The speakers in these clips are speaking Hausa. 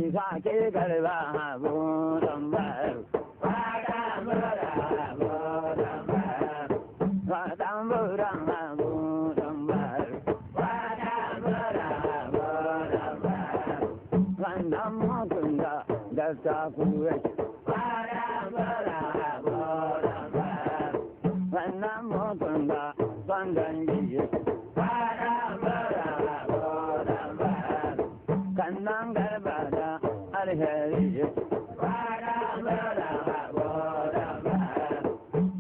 Sake garba habu tambar, tamburan habu tambar, wannan mutum da ta kuwa wannan mutum da son dangi kannan garba da alheri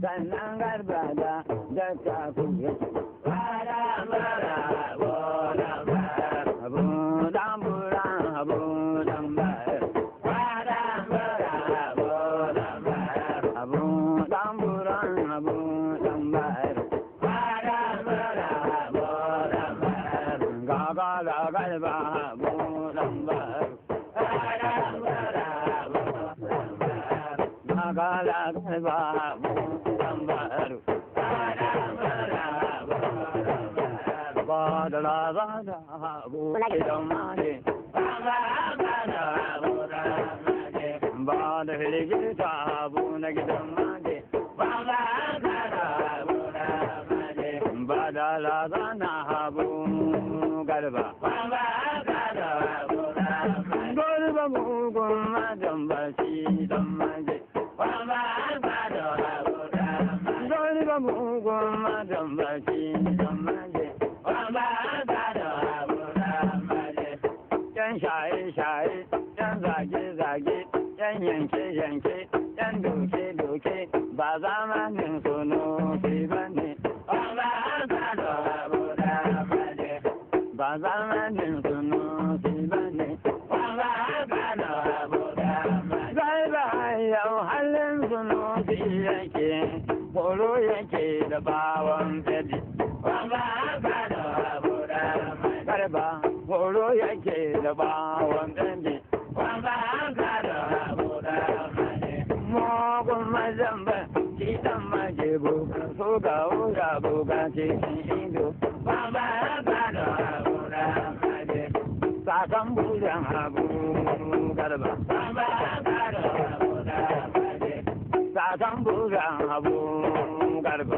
kannan garba da tafiye abu damburan abu dambar abu damburan abu dambar gagala garba abu dambar gagala garba abu dambar badala bada abu damane bada hiligita abu nagidamane badala bana abu garba garba mugun madambaci damaje garba mugun madambaci damaje yan shaye-shaye yan zage-zage yan yanke-yanke yan doke-doke ba zamanin sunusi ba ne ba zamanin sunusi ba ne zai ba yau halin sunusi yake horo yake da bawon fedi garba horo yake da bawon fedi mugun mazamba kitan maje buga so ga ura buga cikin ido sakan bujan abu garba sakan bujan abu garba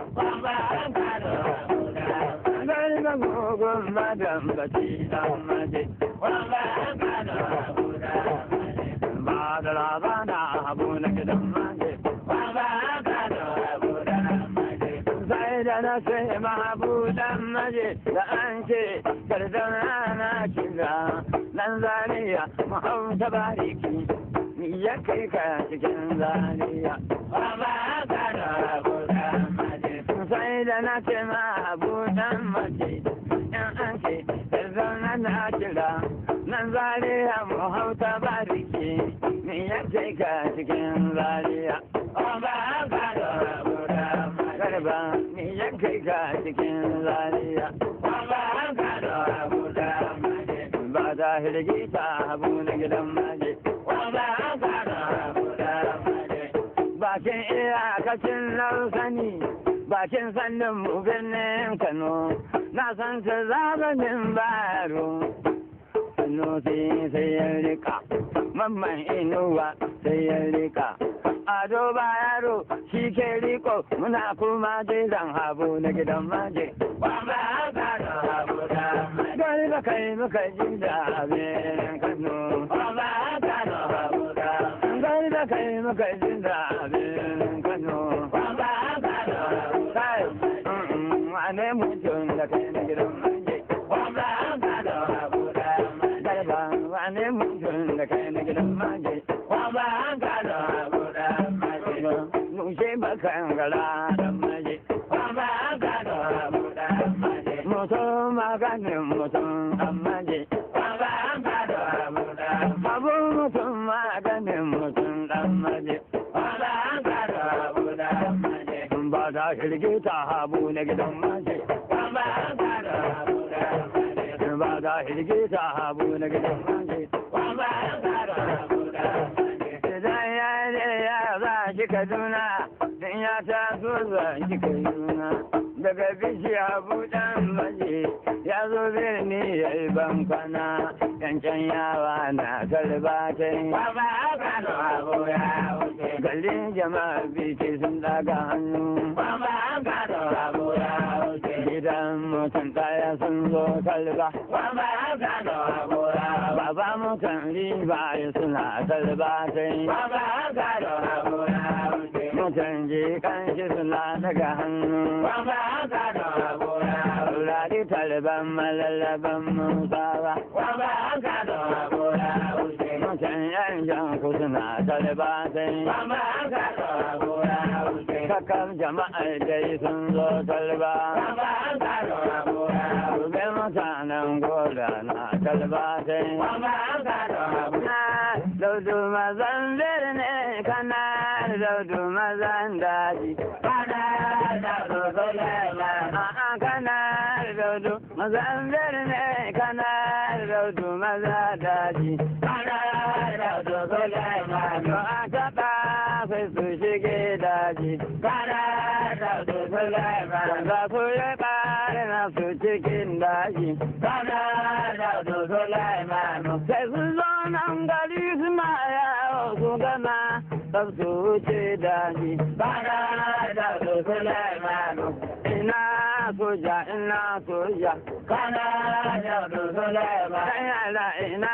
garba mugun madamba kitan maje ba da labana abu na gidan maje sai da na sai mahabudan maje da an ce gardana na kira nan zaniya mahauta bariki ni ya kai ka cikin zaniya sai da na ce mahabudan maje in an ce gardana na kira nan zaniya mahauta bariki ni ya kai ka cikin zaniya garba ni ya kai ka cikin zaniya ba ta hirgita abu na gidan maje bakin iyakacin lausani bakin sannin mu birnin kano na san ta zamanin baro sai ya rika mamman inuwa sai ya rika ado ba yaro shi ke riko muna kuma jiran habu na gidan maje gari ba kai muka ji da abin kano gari ba kai muka ji da abin kano kai wane mutum da kai na gidan maje garba wane mutum da kai na gidan maje nushe bakan gara dan maje mutum maganin mutum dan maje abu mutum maganin mutum dan maje ba ta shirgita habu na gidan maje ba ta shirgita habu na gidan maje idan ya za shi kaduna din ya ta so zan ki kayuna daga bishiya buɗan maje ya zo birni ya yi bankwana yancan yawa na talbatai Baba Kano abu ya wuce. galin jama'a biki sun daga hannu Baba Kano abu ya wuce. gidan mutum ɗaya sun zo talba Baba Kano abu ya wuce. baba mutum riba suna talbatai Baba Kano abu ya wuce. mutum ji kanshi suna daga hannu Baba Kano abu ya wuce. Ladi talban malallaban musawa Baba Kano abu ya wuce. mutum yan jan ku suna talbatai Baba Kano abu ya wuce. kakar jama'ar dai sun zo talba Baba Kano abu ya wuce. Rube mutanen goda na talbatai Baba Kano abu ya wuce. daudu mazan birni kana daudu mazan daji Kana da Suleiman. a'a kana daudu mazan birni kana daudu mazan daji Kana da Suleiman. to a taɓa sai su shige daji Kana da Suleiman. za su yi ɓare na su cikin daji Kana da Suleiman. sai su zo nan gari suna yawo su gama kar su wuce daji Kana da Suleiman. ina soja ina soja Kana da Suleiman. kai ala ina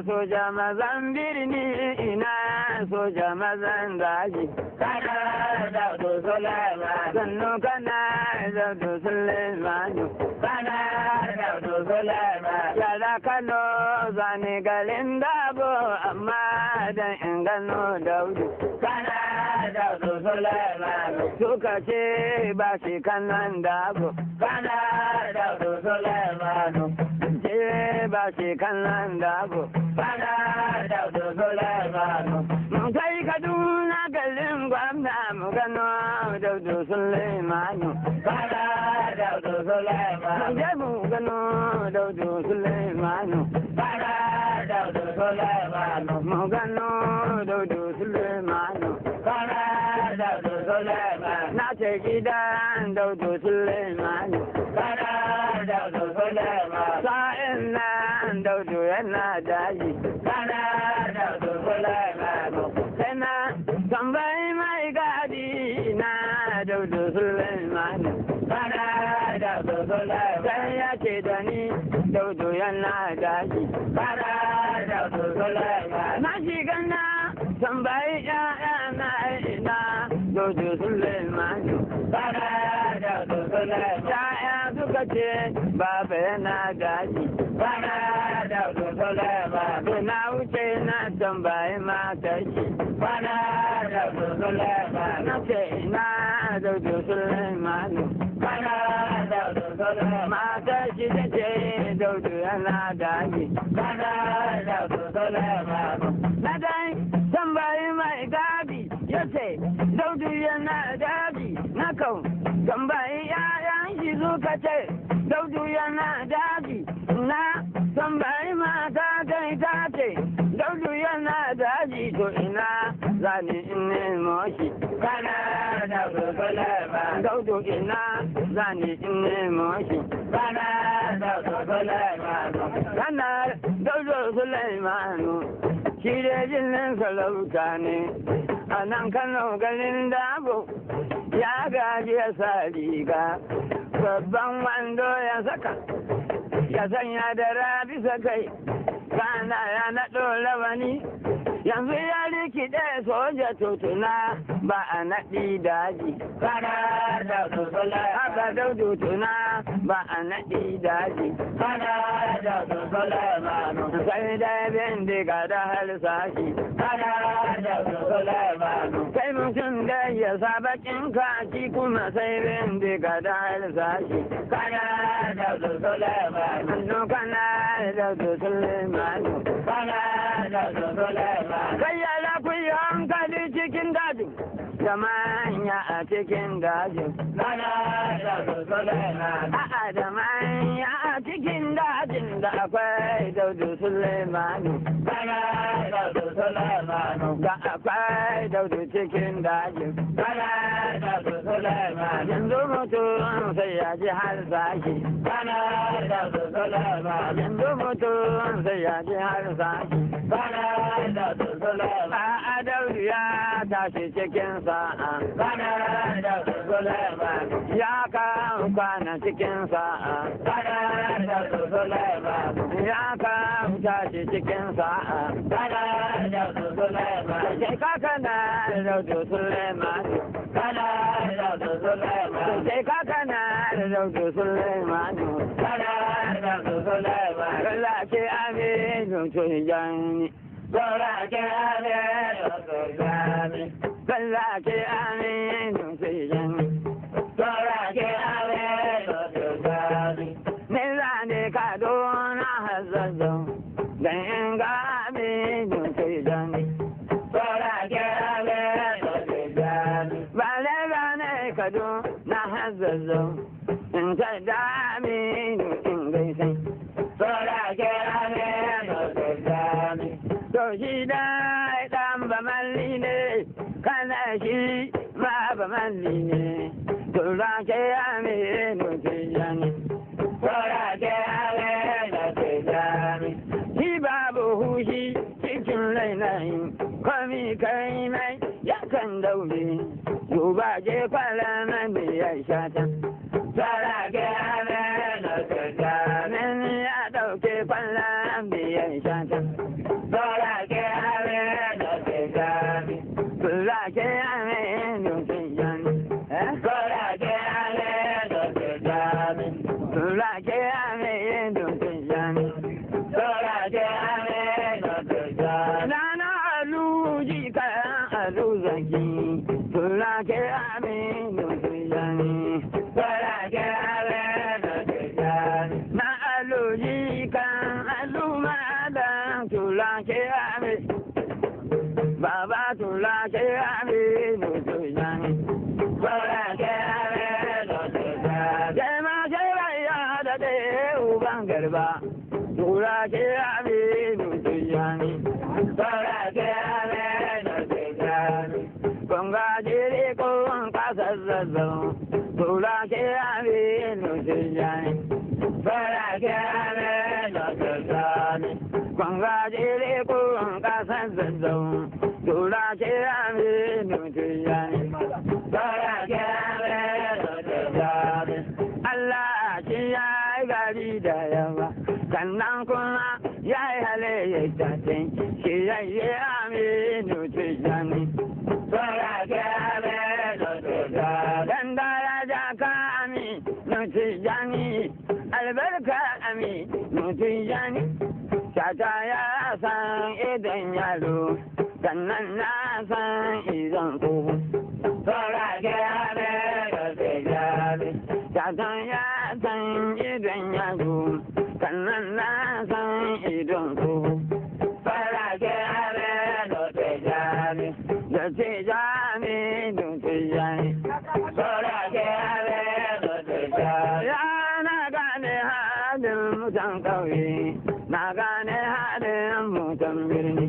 soja mazan birni ina soja mazan daji Kana da Suleiman. sannu kana da Suleimanu Kana da Suleiman. yara kano zane garin dabo amma dan in gano daudu Kana da Suleiman. suka ce ba shi kanan dabo Kana da Suleiman. ce ba shi kanan dabo Kana da Suleiman. mun kai kaduna garin gwamna mu gano daudu Suleimanu Kana da Suleiman. mun je mu gano daudu Suleimanu Kana da Suleiman. mu gano daudu Suleimanu Kana da Suleiman. na ce gidan daudu Suleimanu Kana da Suleiman. sa'in nan daudu yana daji Kana da Suleiman. sai na tambayi mai gadi na daudu Suleimanu Kana da Suleiman. sai ya ce da ni daudu yana daji Kana da Suleiman. na shiga na tambayi ƴaƴa na ina daudu Suleimanu Kana da Suleiman. ƴaƴa suka ce baba yana daji Kana da Suleiman. na wuce na tambayi matar shi Kana da Suleiman. na ce ina daudu Suleimanu Kana da Suleiman. matar shi ta ce daudu yana daji Kana da Suleiman. na dai tambayi mai gadi ya ce daudu yana daji na kau tambayi ƴaƴan shi suka ce daudu yana daji na tambayi mata kai ta ce daudu yana daji to ina zani in nemo shi Kana da Suleiman. daudu ina zani in nemo shi Kana da Suleiman. kana daudu Sulaimanu shi da jinin sarauta ne a nan Kano garin dabo ya gaji ya sa riga babban wando ya saka ya sanya da rabisa kai kana ya naɗo rawani yanzu ya rikide soja tutuna ba a naɗi daji Kana da Suleiman. haka daudu tuna ba a naɗi daji Kana da Suleiman. sai da bindiga da harsashi Kana da Suleiman. sai mutum da ya sa bakin kaki kuma sai bindiga da harsashi Kana da Suleiman. hannu kana da Suleimanu Kana da Suleiman. kai yara ku yi hankali cikin dajin da manya a cikin dajin Kana da Suleiman. a'a da manya a cikin dajin da akwai daudu Suleimanu Kana da Suleiman. da akwai daudu cikin dajin Kana da Suleiman. Suleiman. yanzu mutum sai ya ji har sashi Bana da su Suleiman. yanzu mutum sai ya ji har sashi Bana da su Suleiman. a daudu ya tashi cikin sa'a Bana da su Suleiman. ya kan kwana cikin sa'a Bana da su Suleiman. ya kan tashi cikin sa'a Bana da su Suleiman. sai kaka na daudu Suleiman Bana da su Suleiman. sai kaka na daudu Suleiman Bana da su Suleiman. Allah ke aminu tujani Dora ke ame da su Jami. Allah ke aminu tujani Dora ke ame da su Jami. ne zane ka dona hazzazo dan in ga aminu tujani Dora ke ame da su Jami. bale bane ka dona hazzazo in ta da aminu in gaisai Dora ke ame da su Jami. to shi da dan ba malli ne kana shi ma ba malli ne to ra ke aminu tujani Dora ke ame da su Jami. shi babu hushi cikin rainayi kwami kai mai yakan daure duba je kwala mai ya shata Dora ke ame da su Jami. nan ya dauke kwala mai ya shata Dora ke ame da su Jami. kula ke aminu tujani Dora ke ame da su Jami. kula ke aminu tujani Dora ke ame da su Jami. nana aluji kan alu zaki kula ke aminu tujani Dora ke ame da su Jami. na aluji kan alu madan kula ke aminu baba kula ke aminu tujani Dora ke ame da su Jami. jama ke raya da de uban garba kula ke aminu tujani Dora ke ame da su Jami. Konga jiri kon kasar zazzau, kula ke aminu tujani. Dora ke ame da su Jami. Konga jiri kon kasar zazzau, kula ke aminu tujani. Dora ke ame da su Jami. Allah shi ya yi gari da yawa, sannan kuma ya yi halayyar tatin, shi ya yi aminu tujani. Dora ke ame da su Jami. Dan daraja ka ami nutijani albarka ami nutijani shata ya san idan yaro sannan na san idan tsoho Dora ke ame da su Jami. shata ya san idan yaro sannan na san idan tsoho Dora ke ame da su Jami. da tijani nutijani Dora ke ame da su Jami. ya na gane halin mutan ƙauye na gane halin mutan birni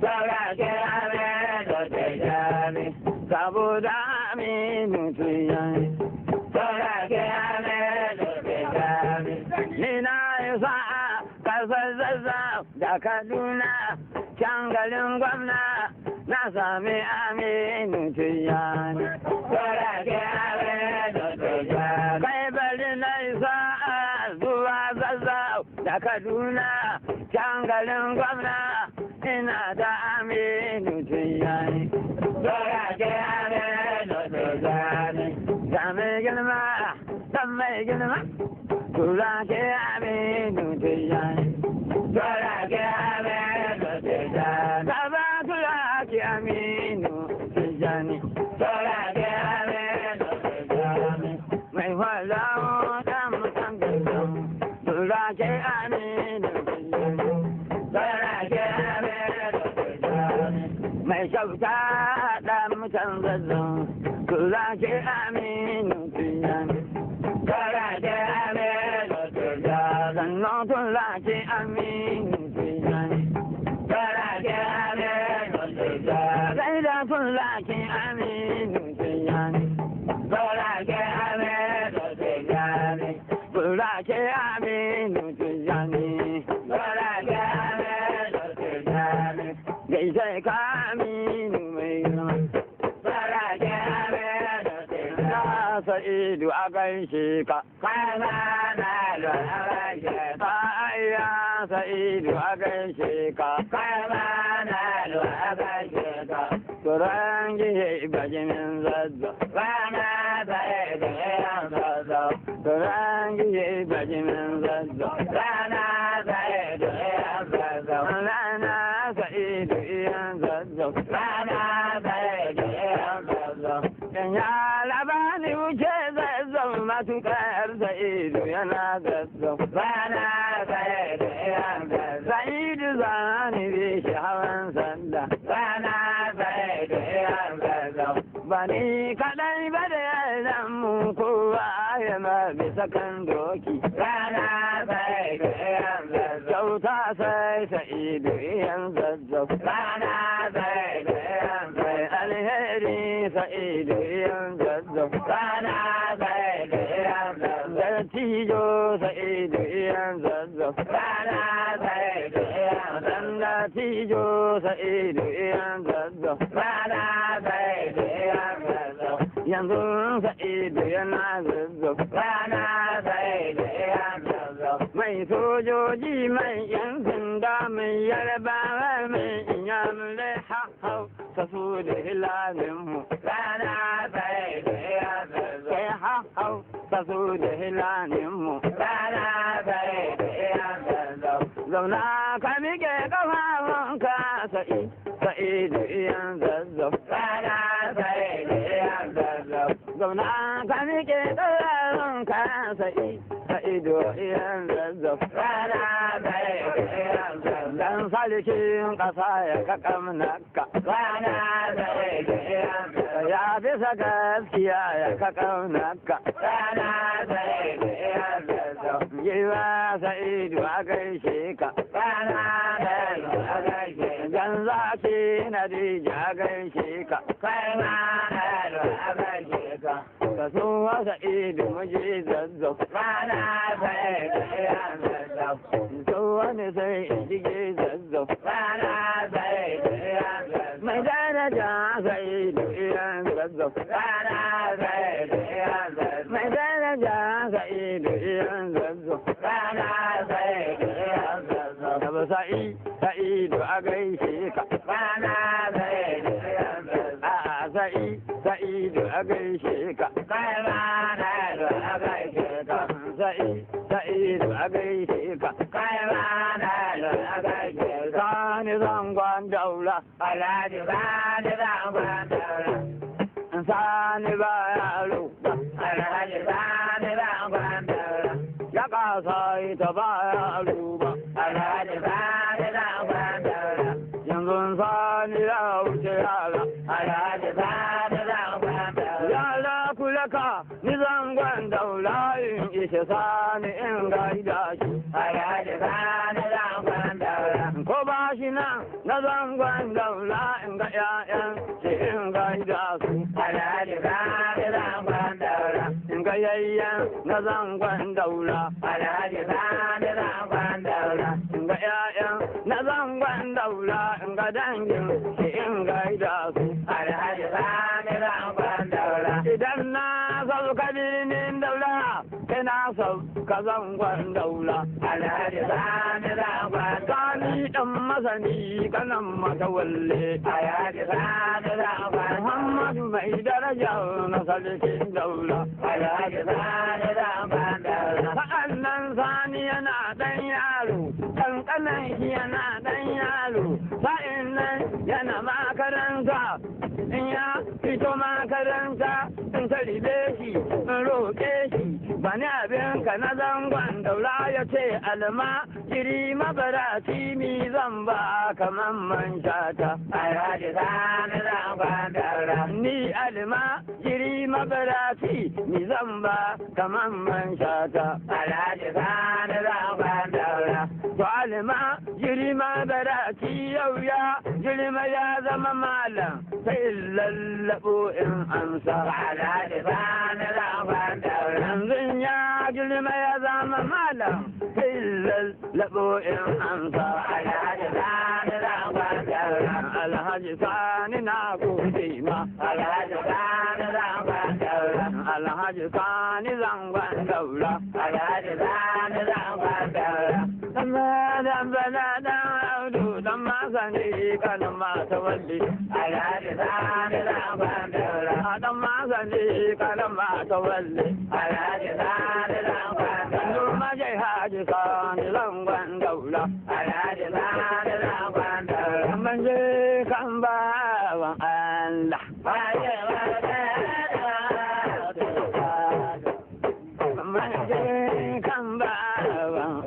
Dora ke ame da su Jami. saboda aminu tuyani Dora ke ame da su Jami. ni na yi sa'a kasar zazzau da kaduna can garin gwamna na sami aminu tuyani Dora ke ame da su Jami. kai bari na yi sa'a zuwa zazzau da kaduna can garin gwamna ina da aminu tuyani Dora ke ame da su Jami. da mai girma dan mai girma kula ke aminu tuyani Dora ke ame da su Jami. Baba kula ke aminu tuyani Dora ke ame da su Jami. mai walawo dan mutan gazzau kula ke aminu tuyani Dora ke ame da su Jami. mai kyauta da mutan zazzau kula ke aminu tuyani Dora ke ame da su Jami. sannan kula ke aminu tuyani Dora ke ame da su Jami. sai da kula ke aminu tuyani Dora bara gyara da tijani gaishe ka aminu mai girma bara gyara da tijani na sa'idu a gaishe ka kana na lura ka ayya sa'idu a gaishe ka kana na lura turan gihe bajimin zazzo kana sai da yan zazo turan gihe bajimin zazzo kana sai da yan zazo lana sa'idu iyan zazzo kana sai da yan zazo in ya labani wuce zazzo matukar sa'idu yana zazzo kana sai da yan zazo sa'idu zani bi shi hawan sanda kana sai da yan zazo bani kadai ba da yaran mu kowa ya ma bisa kan doki kana sai da yan zazo kyauta sai sa'idu iyan zazzo kana sai da yan sai zazo alheri sa'idu iyan zazzo kana sai da yan zazo dattijo sa'idu iyan zazzo kana sai da yan zazo dan dattijo sa'idu iyan zazzo kana sai da yan zazo yanzu sa'idu yana zazzo kana sai da yan zazo mai sojoji mai yan sanda mai yarbawa mai inyamurai hau ta su da hilalinmu kana sai da yan zazo kai hau ta su da hilalinmu kana sai da yan zazo zauna ka miƙe ƙafafunka sa'idu iyan zazzo kana sai da yan zazo zauna ka miƙe ƙafafunka sa'idu iyan zazzo kana sai da yan zazo dan salikin ƙasa ya kakamnaka kana sai da yan zazo ya bisa gaskiya ya kakamnaka kana sai da yan zazo yiwa sa'idu a gaishe ka kana sai da gaishe dan zaki na dija a gaishe ka kai ma na gaishe ka ka so sa'idu muje zazzo kana sai da yan zazo so wani sai in dige zazzo kana sai da yan zazo mai daraja sa'idu iyan zazzo kana sai da yan zazo mai daraja sa'idu iyan zazzo kana sai da yan zazo Abu sa'idu a gaishe ka kana sai da yan zazo a sa'idu a gaishe ka kai ma na gaishe ka sa'idu a gaishe ka kai ma na gaishe ka sani zangon daula Alhaji ba ni zangon daura sani ba yaro Alhaji ba ni zangon daura ya kasa ita ba yaro ba Alhaji ba ni zangon daura yanzu sani ya wuce yara Alhaji ba ni zangon daura yara kula ka ni zangon daula in ishe sani in gaida shi Alhaji ba ni zangon daura ko ba shi nan na zangon daula in ga 'ya'yan shi in gaida su Alhaji ba ni zangon daura in ga yayyan na zangon daula Alhaji ba ni zangon daura in ga 'ya'yan na zangon daula in ga dangin shi in gaida su Alhaji ba ni zangon daura idan na sauka birnin daula ina sauka zangon daula Alhaji ba ni zangon sani dan masani kanan matawalle Alhaji ba ni zangon Muhammadu mai daraja na sarkin daula Alhaji ba ni zangon daura sa'annan sani yana dan yaro kankanan shi yana dan yaro sa'in nan yana makaranta in ya fito makaranta in ta ribe shi in roƙe shi bani abin ka na zangon daula ya ce alma kiri mabaraci mi zan ba kaman man shata Alhaji ba ni zangon daura ni alma kiri mabaraci mi zan ba kaman man shata Alhaji ba ni zangon daura to alma kiri shi ma baraki yau ya girma ya zama malam sai lallabo in amsa. Alhaji Sani Zangon Daura. Yanzu ya girma ya zama malam sai lallabo in amsa. Alhaji Sani Zangon Daura. Alhaji Sani na gode ma. Alhaji Sani Zangon Daura. Alhaji Sani Zangon Daura. Alhaji Sani Zangon Daura. Dan magani kanan mata walli. Alhaji Sani Zangon Daura. Dan magani kanan mata walli. Alhaji Sani Zangon Daura. Numa jai Haji Sani Zangon Daura. Alhaji Sani Zangon Daura. Man je kan bawan Allah. Baye Man je kan bawan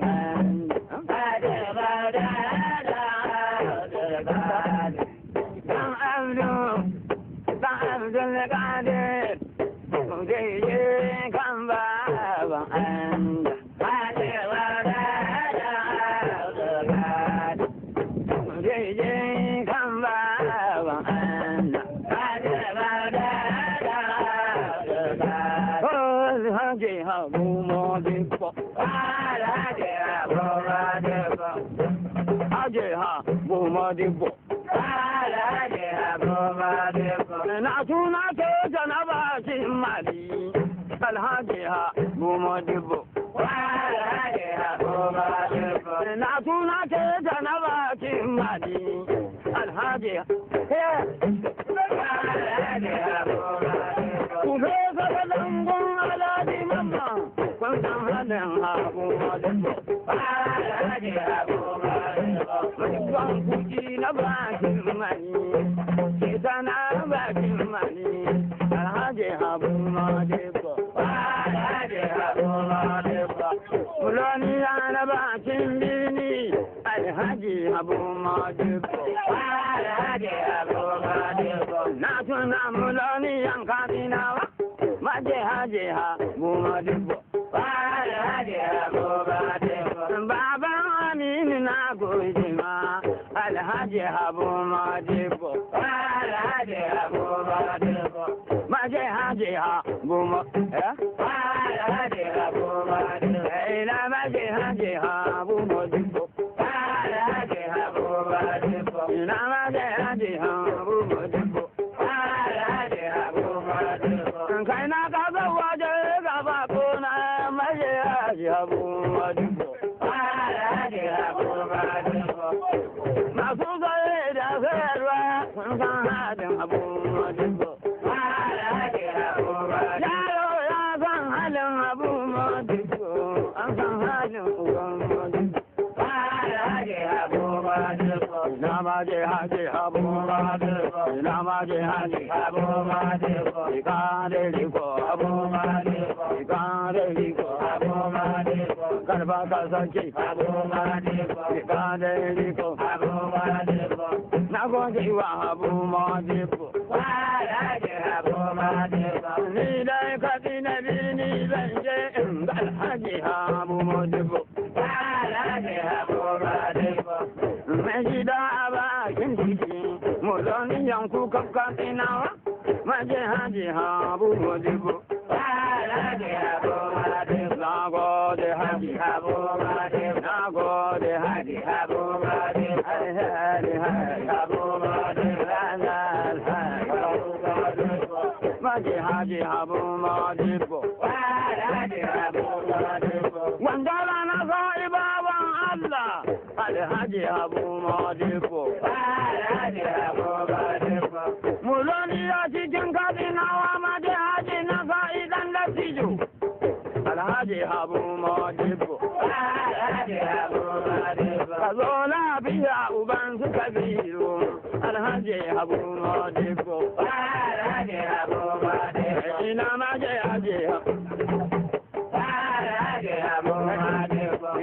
na tuna ta janaba cin mali alhaji ha goma dibbo. Na tuna ta janaba cin mali alhaji ha. Kube saka dangon alhaji mamma kun san halin ha goma dibbo. Ban kuji na bakin mani, kita na bakin mani, alhaji habu madebo. Mulani na bakin bini, alhaji habu madebo. Na tuna mulani yan kadinawa, maje haji habu madebo. Baba Aminu na gode ma alhaji habu madebo. Maje haji habu ina maje haji habu madebo. Ina maje haji habu madebo. Kai na ka ga waje gaba kona maje haji habu madebo. Masu zai da sayarwa sun san halin abu madebo. Yaro ya san halin abu madebo, an san halin uban madebo. Ina ma je haji abu madebo, ina ma je haji abu madebo. Ikare liko abu madebo, ikare liko abu madebo. Karba kasance abu madebo, ikare liko abu madebo. Na gode wa abu madebo. Ni dai kafi na birni zan je in ga alhaji abu madebo. Mai gida a bakin titi, muloni yanku kakka tsinawa, maje haji habu madebo. Na gode haji habu madebo, na gode haji habu madebo. Habu madebo, maje haji habu madebo. Wanda rana sa'ibawan Allah, alhaji habu madebo. Muloni ya cikin kadinawa maje haji na sa'idan latijo, alhaji habu madebo. Ka zo lafiya uban su kabiru, alhaji habu madebo. Ina maje haji habu.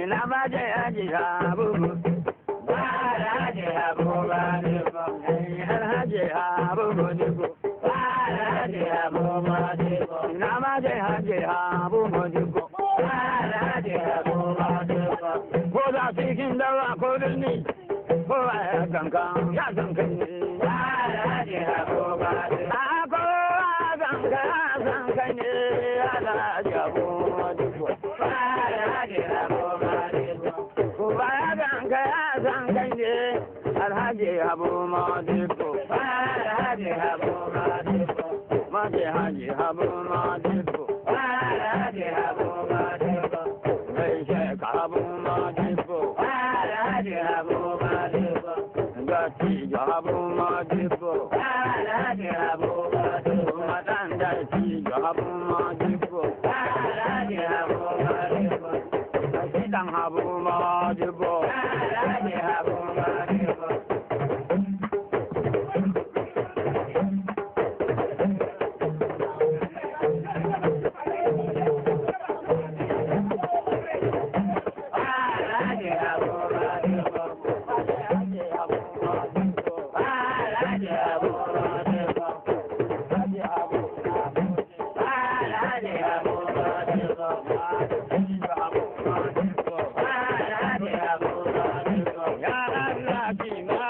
Ina maje haji habu. Alhaji habu madebo. Ina maje haji habu madebo. Ko da cikin dawa ko birni, kowa ya gangan ya san kai ne. Alhaji Abu Madu. A kowa gangan ya san kai ne Alhaji Abu Madu. Alhaji Abu Madu. Kowa ya gangan ya san kai ne Alhaji Abu Madu. Alhaji Abu Madu. Maje Haji Abu Madu. Alhaji Abu Madu. Kai Sheikh Abu Madu. Alhaji Abu Madu. Gati Abu Madu. Alhaji Abu Madu. Madan Dati Abu Madu. Alhaji Abu Madu. Sidang Abu Madu. Alhaji Abu Madu. Alhaji Abu Madu. Alhaji Abu Madu. Alhaji Abu Madu. Alhaji Abu Madu. Ya Allah ki ma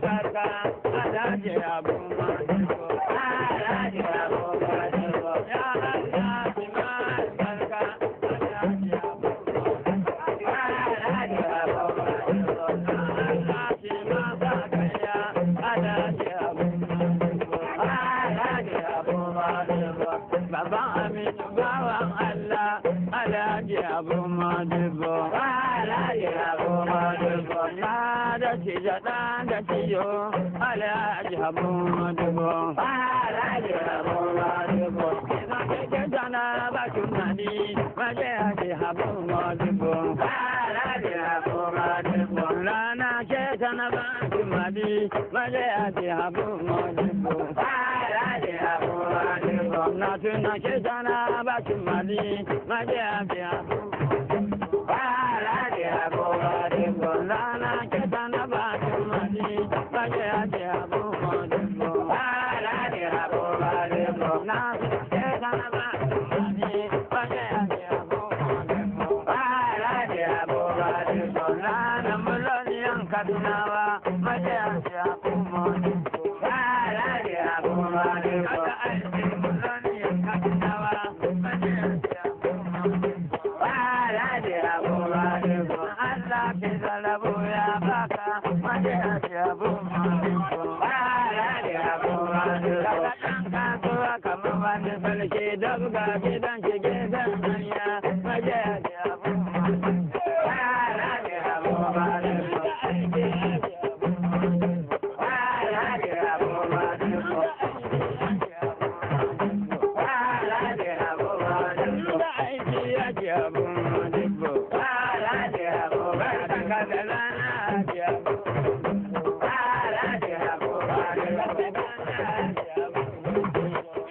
sarka Alhaji Abu Madu. Alhaji Abu Madu. Ya Allah ki ma sarka Alhaji Abu Madu. Alhaji Abu Madu. Allah ki ma sarka ya Alhaji Abu Madu. Alhaji Abu Madu. Baba Aminu bawan Allah Alhaji Abu Madu. Alhaji Abu Madu. Na da tijo ɗan da tijo Alhaji Abu Madu. Alhaji Abu Madu. Idan kake tana bakin nani maje Alhaji Abu Madu. Alhaji Abu Madu. Rana ke tana bakin nani maje Alhaji Abu Madu. Alhaji Abu Madu. Na tuna ke tana bakin nani maje Alhaji Abu Madu. Alhaji Abu Madu. Rana ke tana bakin nani maje Alhaji Abu Madu. Alhaji Abu Madu. Na tuna ke tana bakin nani maje Alhaji Abu Madu. Alhaji Abu Madu. Ranar miloniyan Kadunawa maje Alhaji Abu Madu. Alhaji Abu Madu. Aka aiki miloniyan Kadunawa maje Alhaji Abu Madu. Alhaji Abu Madu. Allah ke zalabo ya baka maje Alhaji Abu Madu. Alhaji Abu Madu. Daga ɗan kasuwa kamar wani sarki dabga gidan shi gidan hanya maje Alhaji Abu Madu. Alhaji Abu Madu. Alhaji Abu Madu. Alhaji Abu Madu. Da aiki Alhaji Abu Madu. Alhaji Abu Barka Madu. da rana Alhaji Abu Madu. Alhaji Abu Madu.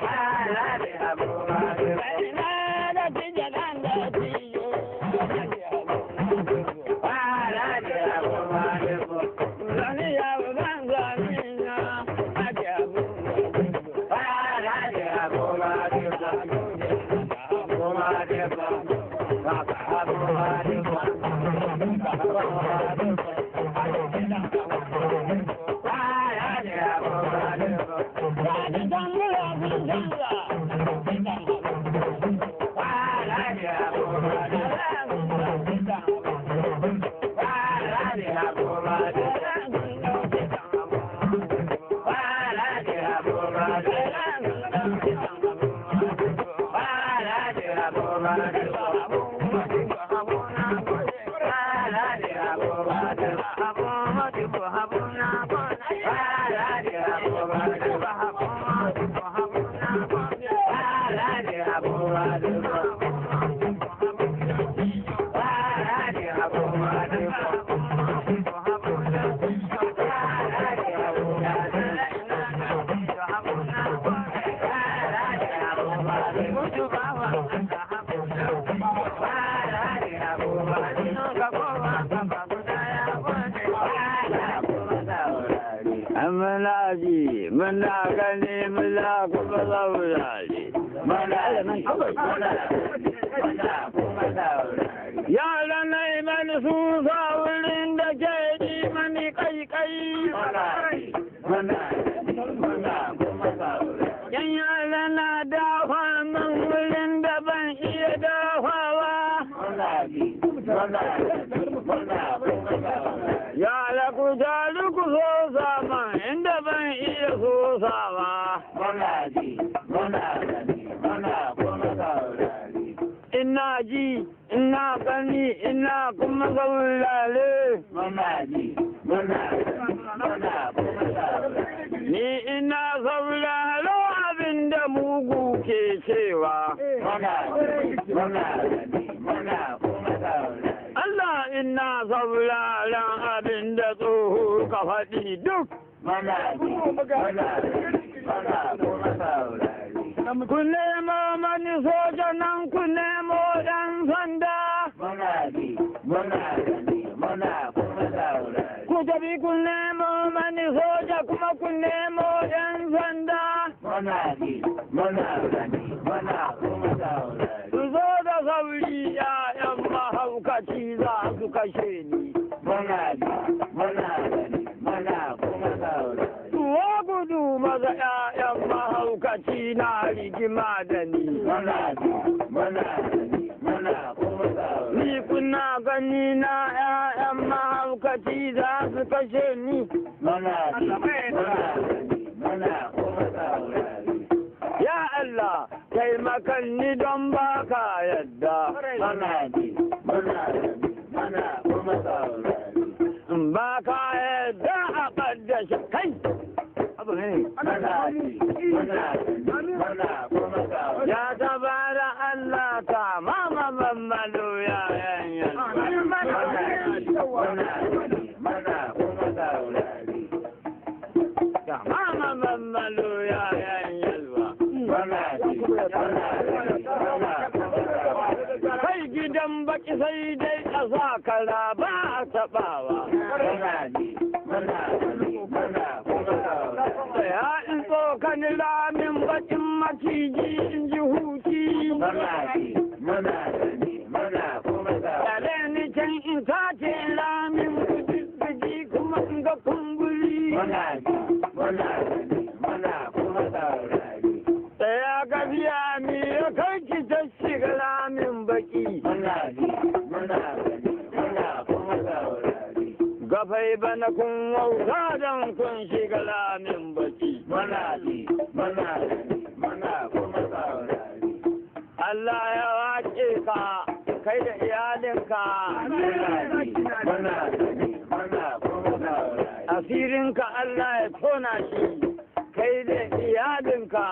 Alhaji Abu Madu. Ina da tijo ɗan da tijo Alhaji Abu Madu. Alhaji Abu Madu. Zani ya bugan zani na Alhaji Abu Madu. Alhaji Abu Madu. Abu Madu. Abu Madu. Alhaji Abu Madu. Zani tambura bin canza. Alhaji Abu Madu. Alhaji Abu Madu. Alhaji Abu Madu. Alhaji Abu Madu. Alhaji Abu Madu. Alhaji Abu Madu. Alhaji Abu Madu. Alhaji Abu Madu. Amalaji, muna gani muna kuma zaurari. Yaran na imani su sa wurin da ke yi mani kai. Muna kuma saurari. Yan yara na dafa min wurin da ban iya dafawa. Yara ku taru ku so sama inda ban iya so sama. Ina ji, ina gani, ina kuma saurare. Ni ina sauraro abin da mugu ke cewa. Allah ina sauraron abin da tsoho ka faɗi duk. Ku nemo mani soja nan ku nemo ɗan sanda. Ku tafi ku nemo mani soja kuma ku nemo ɗan sanda. Su zo da sauri ‘ya'yan mahaukaci za su kashe ni. Tuwo gudu maza ‘ya'yan mahaukaci na rigima da ni. Ni kuna gani na ‘ya'yan mahaukaci za su kashe ni. Ya Allah, taimakan ni don baka yadda. Baka yadda a ƙaddashe kai. Abu ne. Ya tabara Allah ta mama mammalo ya yanyan. Ya mama mammalo ya yanyan. Kai gidan baki sai dai a sa kara ba a taɓawa. Ya in tsokani ramin bakin maciji in ji huci. Yare ni can in sace ramin kudi kuma in ga kumburi. Tsaya gafiya mi ya kai ki ta shiga ramin baki. Gafai bana kun wauta don kun shiga ramin baki. Allah ya wace ka kai da iyalinka. Asirinka Allah ya tona shi kai da iyalinka.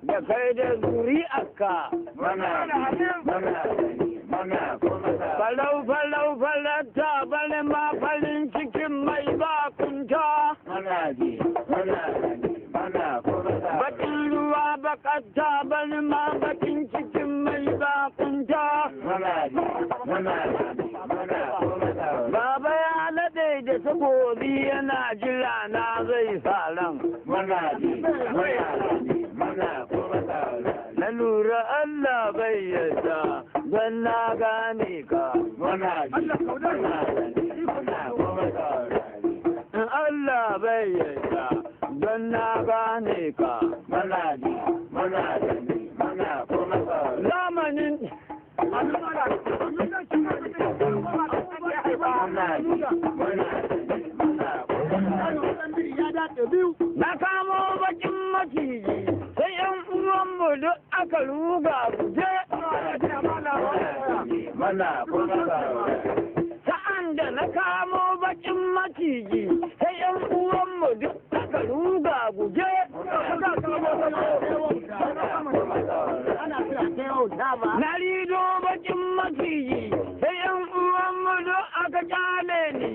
Da kai da zuri'arka. Falau falata bane ma farin cikin mai bakunta. Bakin ruwa bakatta bane ma bakin cikin mai bakunta. Baba ya nade da takobi yana jira na zai saran. Na lura Allah bai yarda don na gane ka. Allah bai yarda don na gane ka. Zamanin na kamo bakin maciji sai yan uwanmu duk aka ruga guje. Sa'an da na kamo bakin maciji sai yan uwanmu duk aka ruga guje. Na rido bakin maciji sai yan uwanmu duk aka kyale ni.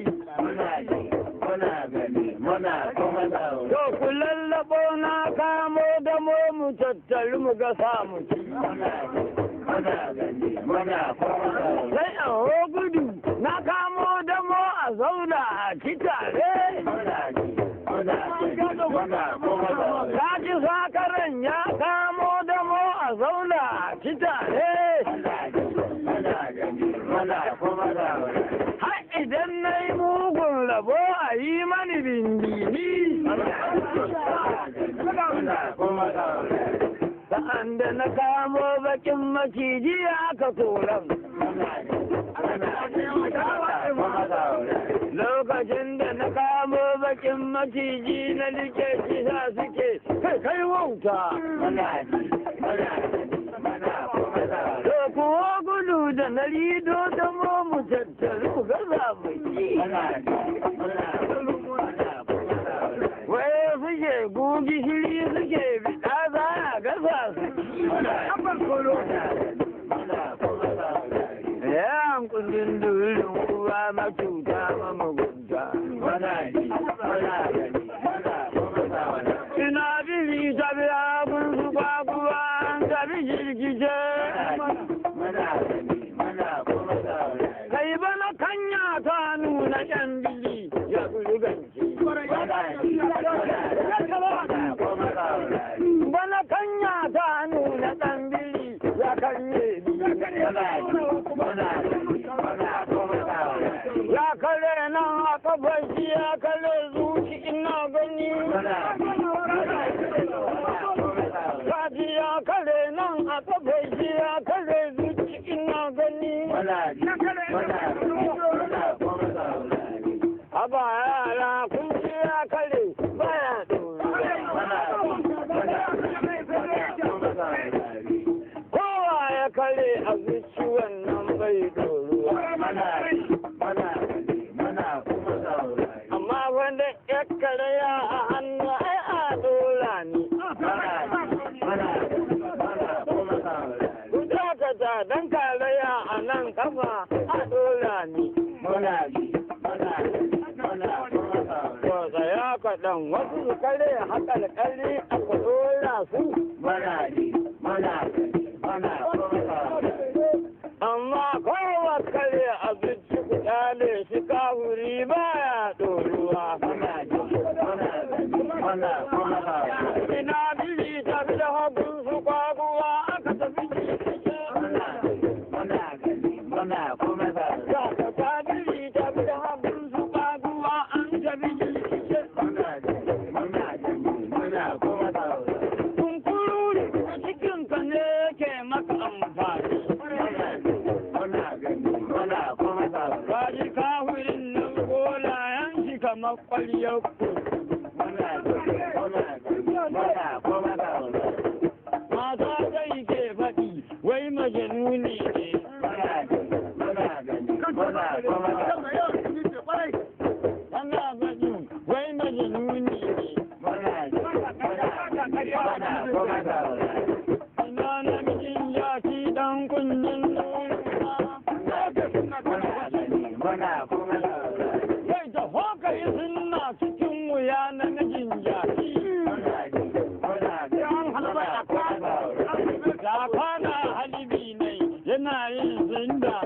To ku lallabo na kamo da mu tattali mu ga samu ci. Sai a gudu na kamo da a zauna a ci tare. Ka ci sakaran ya kamo da a zauna a ci tare. da na kamo bakin maciji aka koran. Lokacin da na kamo bakin maciji na like shi sa suke kai wauta. To kuwa gudu da na rido da mu tattaru gaza mai wai suke gugi shiri suke fita za a gasa su. Yan kundin durin uwa macuta mamugunta. Ina biri ta biya kun su kwakuwa an tabi jirgice. Kai bana kanya ta nuna yan bili ya gurganci. Bana kanya ta nuna ɗan bili ya karye ya kare nan a kafar shi ya kare zuci ina gani. Kaji ya kare nan a kafar shi ya kare zuci ina gani. Haba yara kun ci ya kare baya kowa ya kare a zuci wannan bai doruwa. Amma wanda ya karaya a hannu ai a dora ni. Ku dakata don karaya a nan kafa a dora ni. To tsaya kaɗan wasu su kare haƙalƙali aka dora su. Amma kowa kare abinci ku ɗale shi kafuri baya ɗoruwa. Ina biri tafi da hagun su kwaguwa aka tafi jikice. Ta biri tafi da hagun su kwaguwa an tafi jikice. Kunkuru da cikinka ne ke maka amfani. Kaji kafirin nan golayen shi kamar ƙwaryar ku. Mata zai ke faɗi wai majanuni ne. Ana faɗi wai majanuni ne. Ina namijin yaki ɗan kunnen Kai da hoka yi suna cikin wuya na mijin jaki. Da kwana halibi ne yana yin zinda.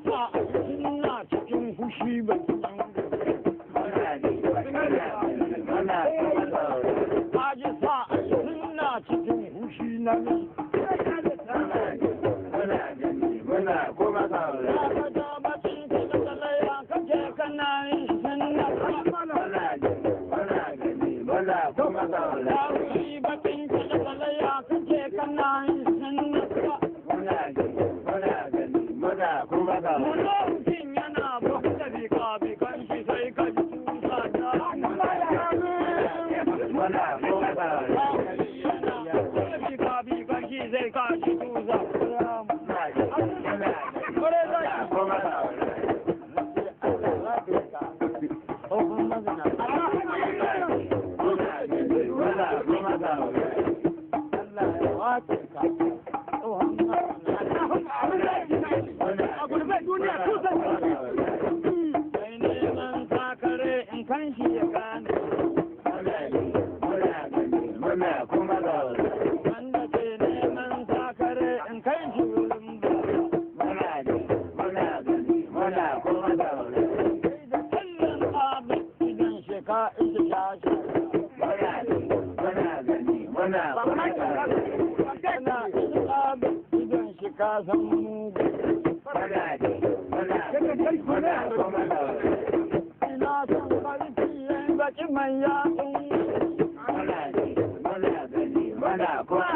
Sa a suna cikin fushi bakin Haji sa a suna cikin fushi na miji. Mutum yana buɗe bika-bikan shi sai ka ji tusa da bika-bikan shi sai ka ji tusa. Kai neman sakare in kan shi ya gane. Wanda ke neman sakare in kan shi wurin ba. Kai da kallon abin idan sheka ita shashi. Idan shi ka san mugu. Ina son karfi yan baki mai yatsun. muna kuma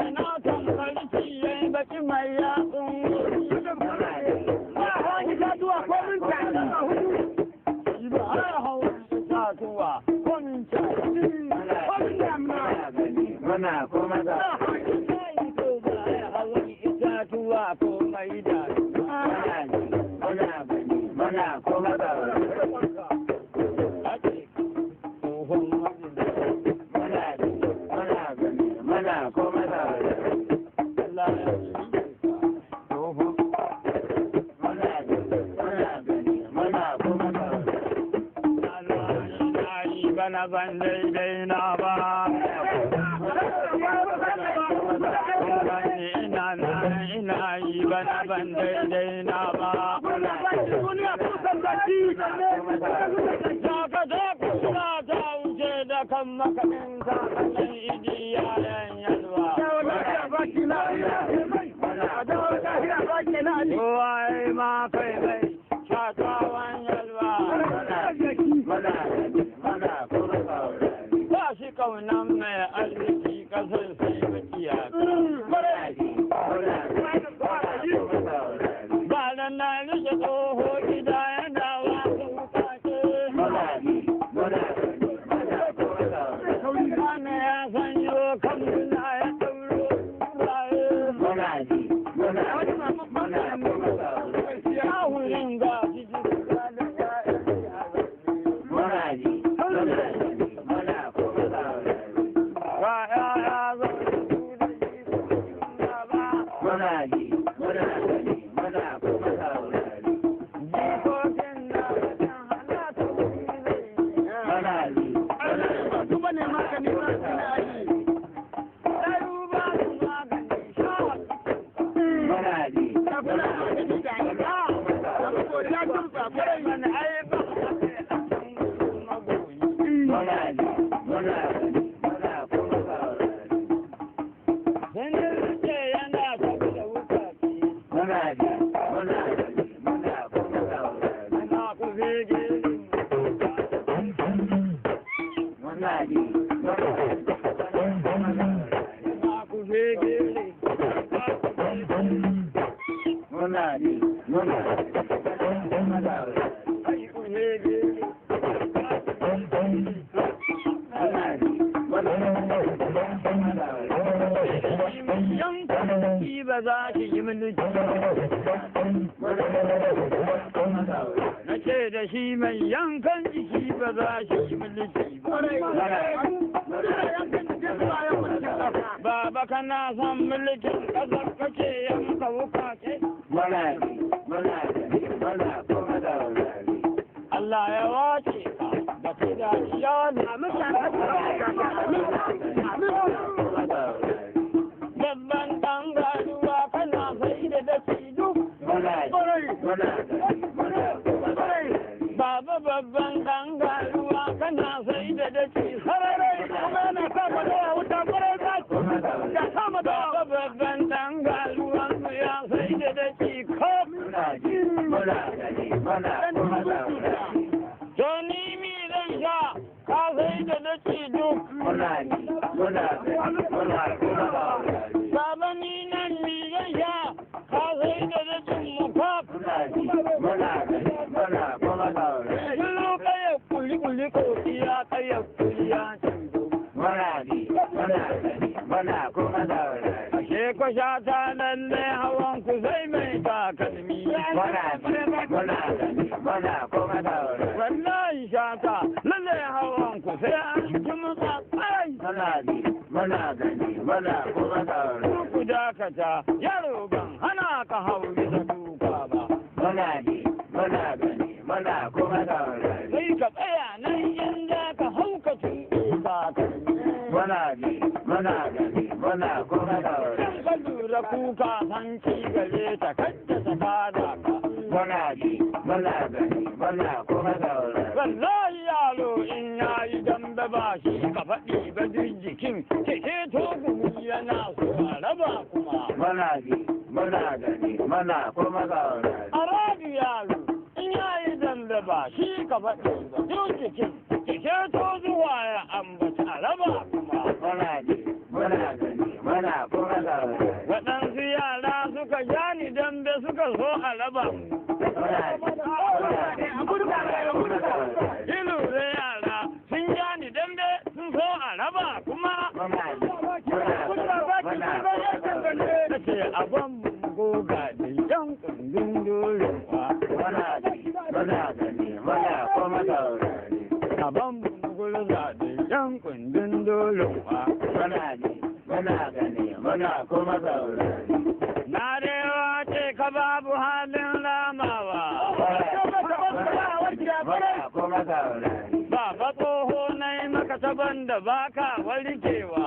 ina tamkar ciye baki mai yatsun ba hawan itatuwa ko min tani ba hawan itatuwa ko min tani ko min damna muna kuma da hawan itatuwa ko mai dani muna kuma da bana ban daidai na ba ina yi bana ban daidai na ba zaka kuna ta wuce da kan makamin kakanin idiya yan yalwa kowa ma kai mai shatawan yalwa ba shi kaunan mai arziki kasar sai bakiya ba da na rike tsoho gida yana wasu wukace kana ya sanyo kamuna ya ɗauro ya wurin ga jijin ba za ki yi mulki na ce da shi mai yankan jiki ba za shi yi mulki ba ba kana son mulkin ƙasar kake yanka wukace Allah ya wace ka da ke da ya babban ɗan garuwa kana sai da dafi duk baba babban ɗan garuwa kana sai da dafi sararai kuma yana sa ka da wuta kwarai za ya sama da babban ɗan garuwa ya sai da dafi kaf to ni mi zan sha ka sai da dafi duk baba ni nan mi zan sha ka sai da dacin mu kaf kullu kaya kuli ko iya kaya kuliya ashe ko sha ta lalle hawan ku sai mai takalmi wallahi sha ta lalle hawan ku sai an ji mutsa tsarai ku dakata yaro ban hana ka hau bisa duka ba sai ka tsaya nan inda ka hau ka tuɗe takalmi ka lura kuka san ci gare ta kadda ta kada ka wallahi yaro in yayi dambe ba shi ka faɗi ba duk jikin keke to gumi yana so a raba kuma a radu yaro in yayi dambe ba shi ka faɗi ba duk jikin keke to zuwa ya ambata a raba kuma muna kuma saurari. Waɗansu yara suka ja ni dambe suka so a raba. Ilure yara sun ja ni dambe sun so a raba kuma. Na ce abin goga da yan kundin dorewa. Abin gurza da yan kundin dorewa. Na rewa ce ka babu halin ramawa. Baba tsoho na yi maka taban da baka warkewa.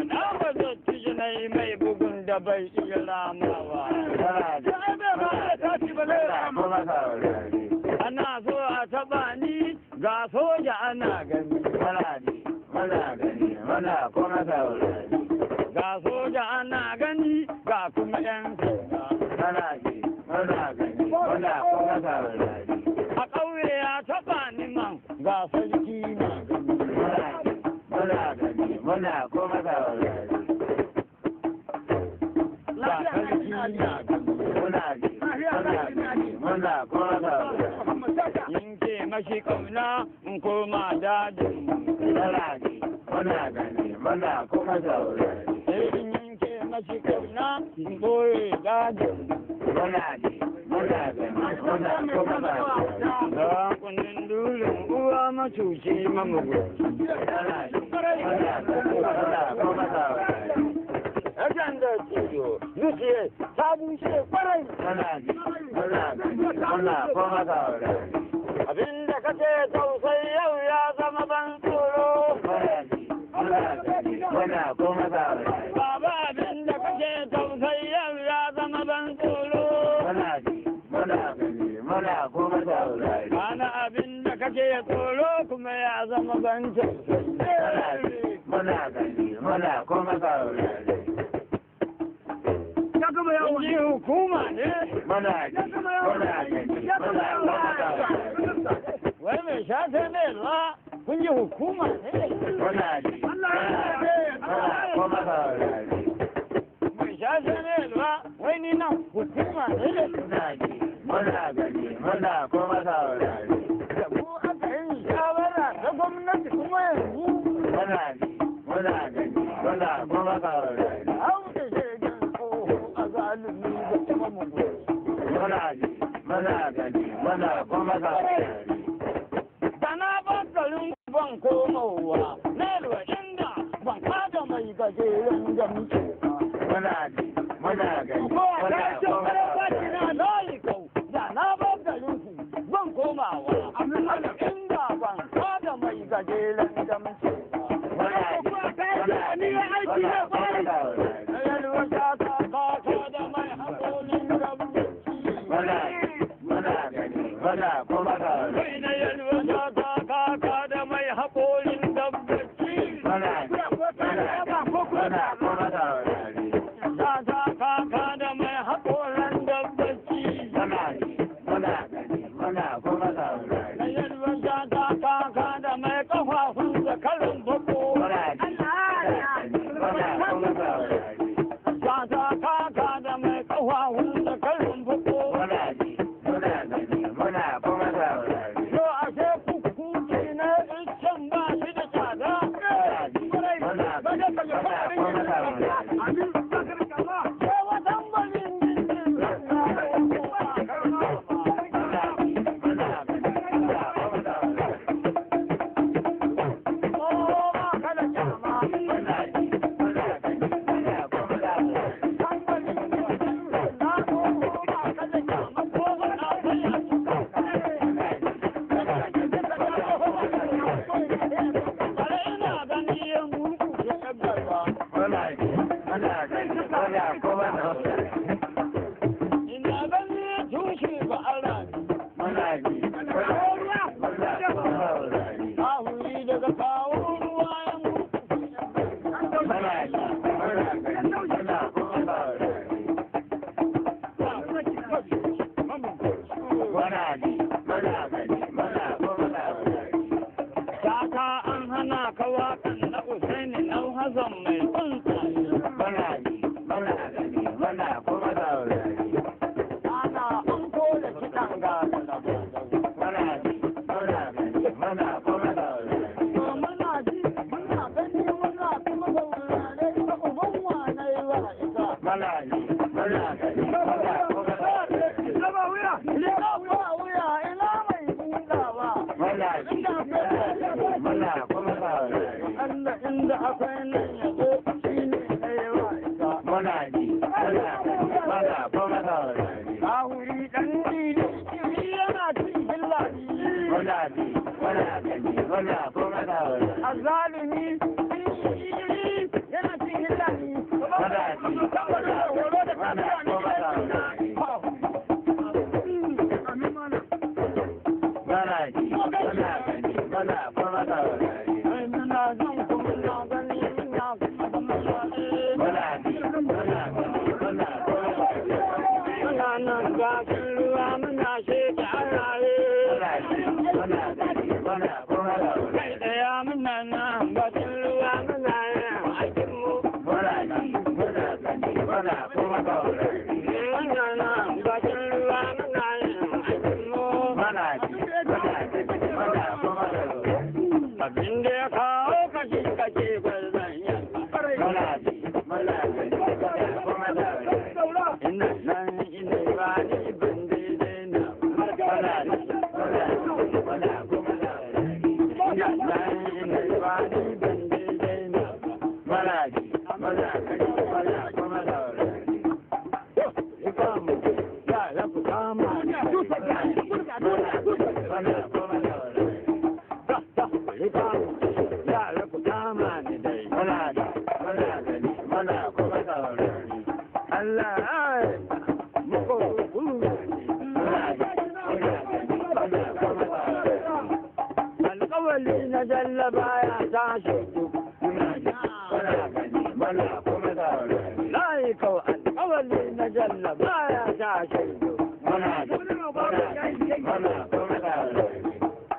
Na ba zotti na yi mai bugun da bai iya ramawa. Ana so a taba ni ga soja ana gani. Ga soja ana gani ga kuma 'yan sanda. A ƙauye ya taɓa ni man ga sarki na gani. Ga sarki na gani. Yanke mashi ƙauna in koma dajin. Sai in yanke mashi ƙauna in ɓoye dajin. Da kundin dulin uwa macuci mamugunci. Yakan da ciyo, zuciye, ta bushe kwarai. Abinda kace tausayi yau ya zama ban tsoro. Baba abinda kace tausayi yau ya zama ban tsoro. Ana abinda kake tsoro kuma ya zama ban tausayi. Ji hukuma ne? Wai mai shata ne ba? Kun ji hukuma ne? Mai shata ne ba? Wai ni nan hukuma ne? Da ku aka yi shawara ta gwamnati kuma yanzu? Hau da shegen tsoho a zalumi da kuma mugu. Dana ba garin ban komowa, na lura inda ban kada mai gajeren da muke. Ko a kashin karfaci na layi kau, da na ba garin ku ban komawa, inda ban kada mai gajeren da muke. Shata an hana ka waƙan son mai tsuntsaye. Muna ji, muna gani, muna kuma saurari. Ana an kore kiɗan gasa da Muna ji, muna gani, muna kuma saurari. muna ji, muna gani, muna kuma saurare ita uban wane wa ita. Muna ji, muna gani, muna kuma saurari. Laba wuya, ina mai buɗawa. Muna ji, muna kuma saurari. Allah inda akwai nan yazo shi ne ɗaya wa ita. Muna ji, muna gani, muna kuma saurari. Kawuri ɗan dili, shi yana cin hillani. Muna ji, muna gani, muna kuma saurari. Azalimi, yana cin hillani. Muna ji, muna kuma saurari. Muna ji, muna gani, muna kuma saurari. Muna zan kuma na gani, muna kuma da mazaɗe. Muna ji, muna gani, muna kuma saurari. Muna nan gashin ruwa muna sheke araye. Muna ji, muna gani, muna kuma saurari. Kai ɗaya muna nan bakin ruwa muna yin aikinmu. Muna ji, muna gani, muna kuma saurari. Muna nan bakin ruwa muna yin aikinmu. Muna ji, muna gani, muna kuma saurari. Abin da ya kawo kashi kake gwarzon yanka. Muna ji, muna gani, muna kuma saurari. Ina nan ina ba ni ban daidai na. Muna ji, muna gani, muna kuma saurari. Ina nan ina ba ni ban daidai na. Muna ji, muna gani, muna kuma saurari. Ikamu, ya rabu kama. Muna ji, muna kuma saurari. Ikamu, ya rabu kama ni dai. Muna ji, muna gani, muna kuma saurari. Allah ai, muku kuru. Muna ji, muna gani, muna kuma saurari. Alƙawali na jallaba ya tashi duk. Muna ji, muna gani, muna kuma saurari. Layi kau alƙawali na jallaba ya tashi duk. Muna ji, muna gani, muna kuma saurari.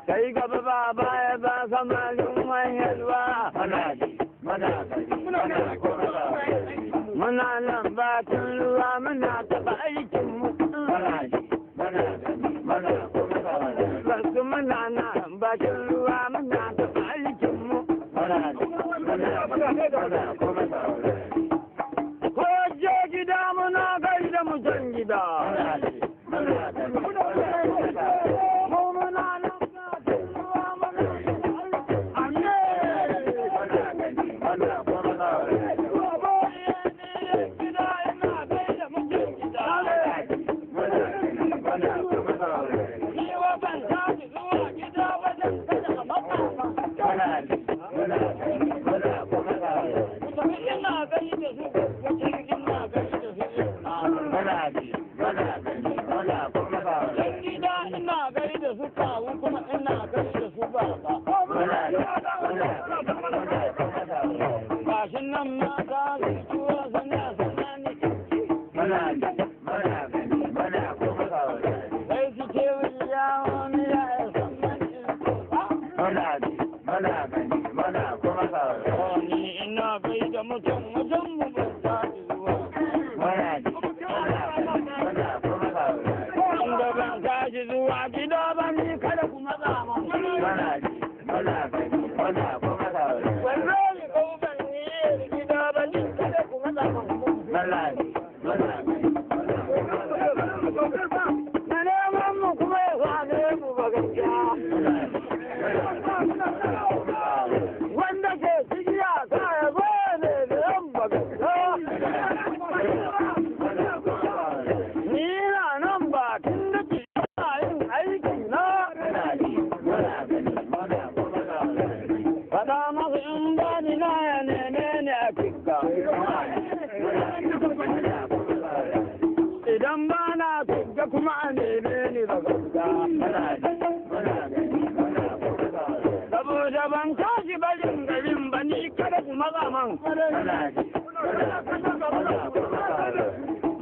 Sai gaba ba baya ba samarin wayarwa. Muna ji, muna gani, muna kuma saurari. Muna nan bakin ruwa muna taɓa aikinmu. Muna ji, muna gani, muna kuma saurari. Wasu muna nan bakin ruwa muna taɓa aikinmu. Muna ji, muna gani, muna kuma saurari. Ko je gida muna gaida mutum gida. Muna ji, muna gani, muna kuma saurari. Mu muna nan bakin ruwa muna taɓa aikinmu. Muna gani, muna kuma saurari. Gida ina gaida mutum gida. Muna gani, muna kuma saurari. Ni wa ban tashi zuwa gida ba dan kada a matsa ba. Muna ji, muna gani, muna kuma saurari. Mutum ina gaida su, mutum ina gaida su. Muna ji, muna gani, muna kuma saurari. Yan gida ina gaida su kawu kuma ina gaida su baba. Muna ji, muna gani, muna kuma saurari. Gashin nan mata su tuwa suna sanani. Muna ji, muna gani, muna kuma saurari. Sai su ce wuya wani ya yi sanani. Muna ji, muna gani, muna kuma saurari. Ni ina gaida mutum mutum mu ban tashi zuwa. Muna ji, muna gani, muna kuma saurari. Inda ban tashi zuwa gida ba ni kada ku matsa man. Muna ji, muna gani, muna kuma saurari. Wallahi ko ban yi gida ba ni kada ku matsa man. Muna ji, muna gani, muna kuma saurari. Na neman mu kuma ya same mu ba gaskiya. Wanda ke cikiya ta ya zo ne da yan ba gaskiya. Ni na nan ba tun da ke yin aiki na. Fada masa in ba ni na ya neme ni a kika. Idan ba na kika kuma a neme ni ba gaskiya. Saboda ban tashi barin garin ba ni kada ku matsa man.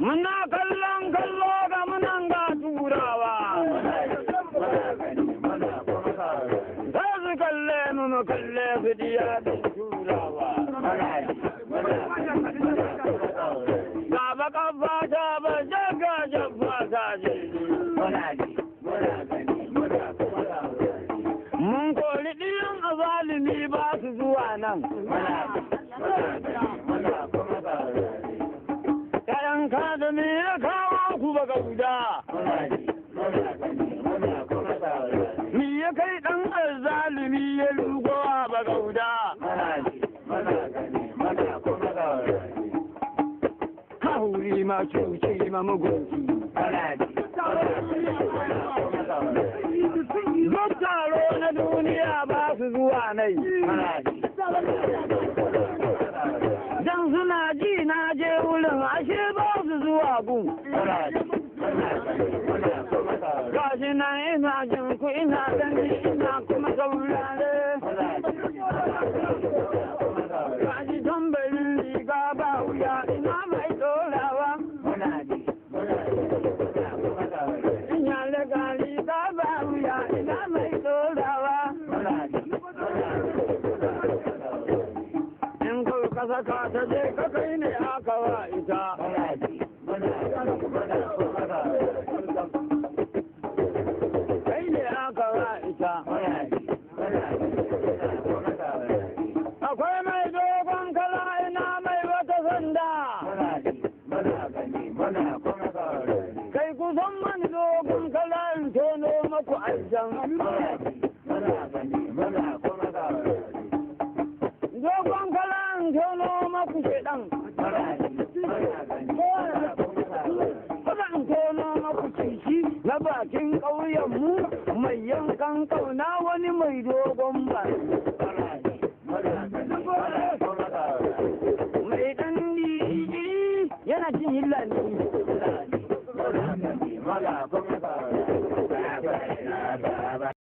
Muna kallon kallo ga munan ga turawa. Za su kalle mu mu kalle ya fi diya da turawa. Ga baka fata ba jaga jabba ta jirgi. Mun kori ɗiyan azalimi ba su zuwa nan. ‘Ya'yan kadami ya kawo ku ba gauda. Mi ya kai ɗan azalimi ya lugowa ba gauda. Hauri ma cuci ma mugunci. Duk taro na duniya ba su zuwa nai. Dan suna ji na je wurin ashe ba su zuwa gun. Gashi nan ina jin ku ina gani ina kuma saurare. Gashi tambayin riga ba wuya ina mai dorawa. Ina daga riga ba wuya ina mai dorawa. In kau ka saka ta je ka kai ne aka wa ita. Kai ne aka wa ita. Akwai mai dogon kala ina mai wata sanda. Kai kusan man dogon kala in tono maku aljan. Dogon kala in tono maku shedan. Kada in tono maku cici na bakin ƙauyenmu mai yankan kauna wani mai dogon ba. Mai ɗan yana cin hilla ne.